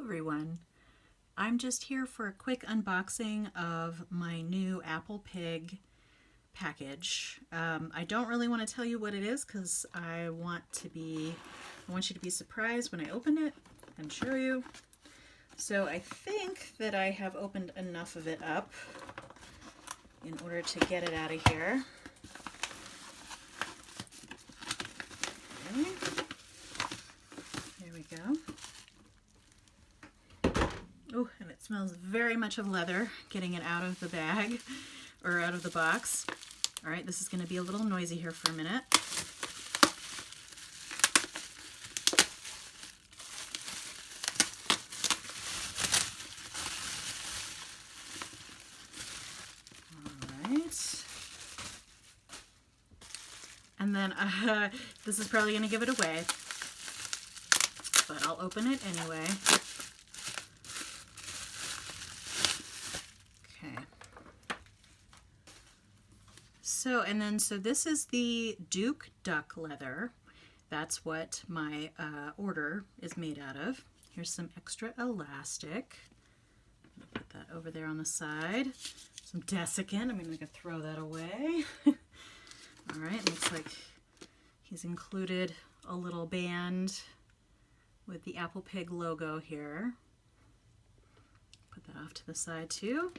everyone. I'm just here for a quick unboxing of my new Apple Pig package. I don't really want to tell you what it is because I want you to be surprised when I open it and show you. So I think that I have opened enough of it up in order to get it out of here. Okay. There we go. Oh, and it smells very much of leather getting it out of the bag or out of the box. All right, this is going to be a little noisy here for a minute. All right. And then this is probably going to give it away, but I'll open it anyway. So this is the Duke Duck leather. That's what my order is made out of. Here's some extra elastic. Put that over there on the side. Some desiccant. I'm going to throw that away. All right, looks like he's included a little band with the Apple Pig logo here. Put that off to the side too.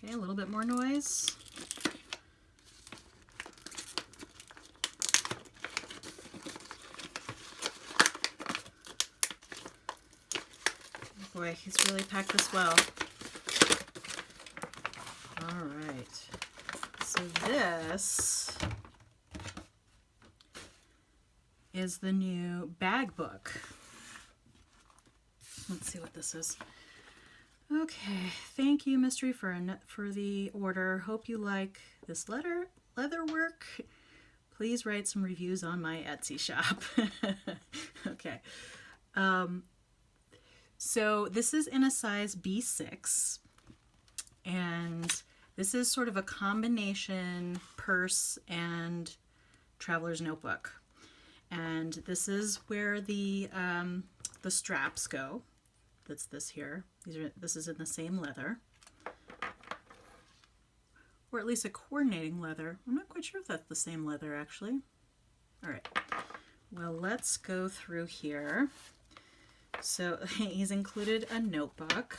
Okay, a little bit more noise. Boy, he's really packed this well. All right. So this is the new bag book. Let's see what this is. Okay, thank you, Mystery, for the order. Hope you like this leather work. Please write some reviews on my Etsy shop. Okay. So this is in a size B6, and this is sort of a combination purse and traveler's notebook. And this is where the straps go. That's this here. This is in the same leather, or at least a coordinating leather. I'm not quite sure if that's the same leather actually. All right. Well, let's go through here. So he's included a notebook,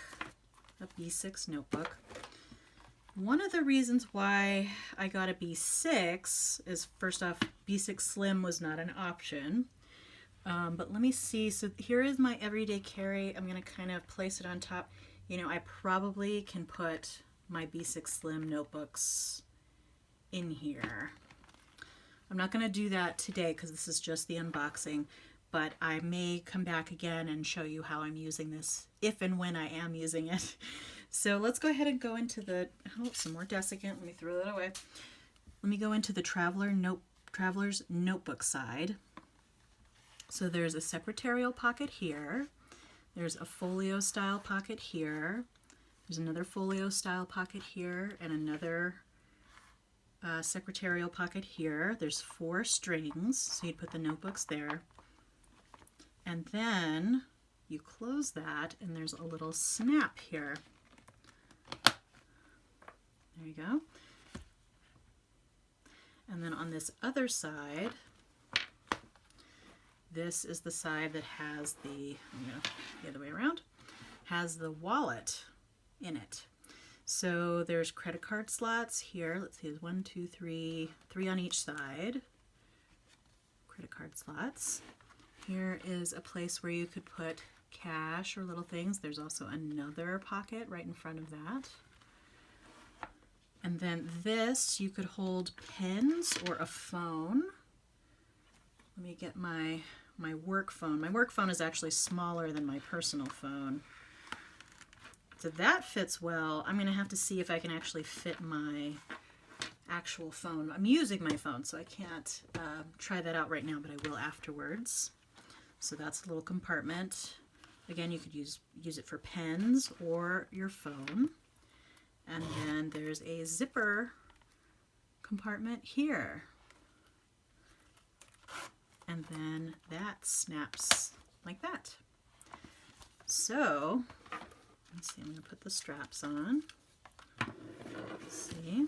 a B6 notebook. One of the reasons why I got a B6 is, first off, B6 Slim was not an option. But let me see. So here is my everyday carry. I'm going to kind of place it on top. You know, I probably can put my B6 Slim notebooks in here. I'm not going to do that today because this is just the unboxing. But I may come back again and show you how I'm using this, if and when I am using it. So let's go ahead and go into the, some more desiccant. Let me throw that away. Let me go into the traveler's notebook side. So there's a secretarial pocket here. There's a folio style pocket here. There's another folio style pocket here and another secretarial pocket here. There's 4 strings, so you'd put the notebooks there. And then you close that and there's a little snap here. There you go. And then on this other side, this is the side that has the other way around, has the wallet in it. So there's credit card slots here. Let's see, there's 1, 2, 3 on each side. Credit card slots. Here is a place where you could put cash or little things. There's also another pocket right in front of that. And then this, you could hold pens or a phone. Let me get my work phone. My work phone is actually smaller than my personal phone. So that fits well. I'm going to have to see if I can actually fit my actual phone. I'm using my phone, so I can't try that out right now, but I will afterwards. So that's a little compartment. Again, you could use it for pens or your phone. And then there's a zipper compartment here. And then that snaps like that. So let's see, I'm going to put the straps on. See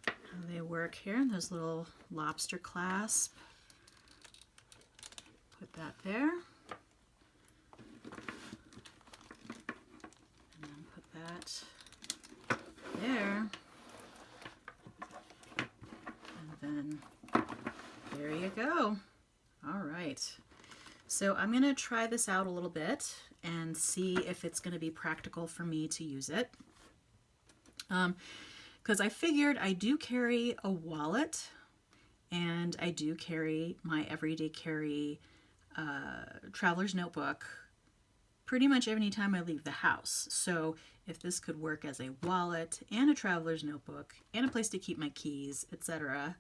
how they work here. There's a little lobster clasp. Put that there. And then put that there. And then there you go. All right. So I'm going to try this out a little bit and see if it's going to be practical for me to use it. Because I figured I do carry a wallet and I do carry my everyday carry traveler's notebook pretty much every time I leave the house. So if this could work as a wallet and a traveler's notebook and a place to keep my keys, etc.,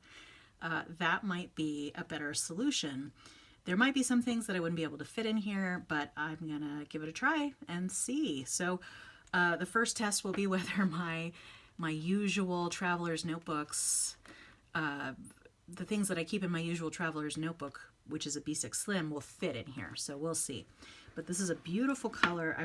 that might be a better solution. There might be some things that I wouldn't be able to fit in here, but I'm gonna give it a try and see. So the first test will be whether my usual traveler's notebooks, the things that I keep in my usual traveler's notebook, which is a B6 Slim, will fit in here. So we'll see. But this is a beautiful color.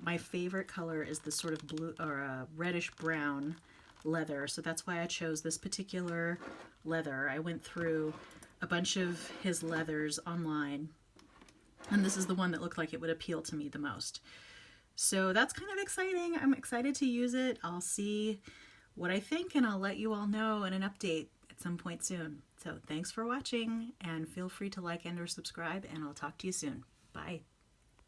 My favorite color is this sort of blue or reddish brown leather. So that's why I chose this particular leather. I went through a bunch of his leathers online, and this is the one that looked like it would appeal to me the most. So that's kind of exciting. I'm excited to use it. I'll see what I think, and I'll let you all know in an update at some point soon. So thanks for watching, and feel free to like and or subscribe, and I'll talk to you soon. Bye.